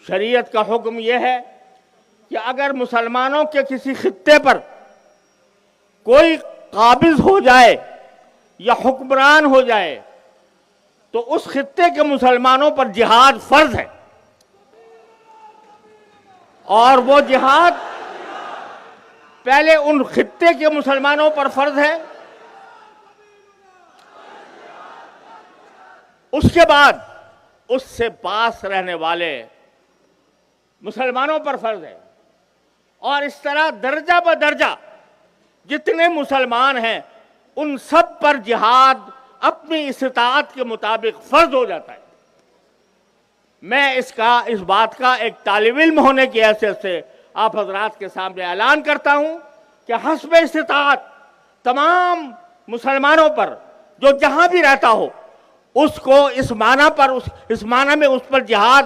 शरीयत का हुक्म यह है कि अगर मुसलमानों के किसी खित्ते पर कोई काबिज हो जाए या हुक्मरान हो जाए तो उस खित्ते के मुसलमानों पर जिहाद फर्ज है, और वो जिहाद पहले उन खित्ते के मुसलमानों पर फर्ज है, उसके बाद उससे पास रहने वाले मुसलमानों पर फर्ज है, और इस तरह दर्जा ब दर्जा जितने मुसलमान हैं उन सब पर जिहाद अपनी इस्ताअत के मुताबिक फर्ज हो जाता है। मैं इस बात का एक तालिब इल्म होने की हैसियत से आप हजरात के सामने ऐलान करता हूं कि हस्ब इस्ताअत तमाम मुसलमानों पर जो जहां भी रहता हो उसको इस माना में उस पर जिहाद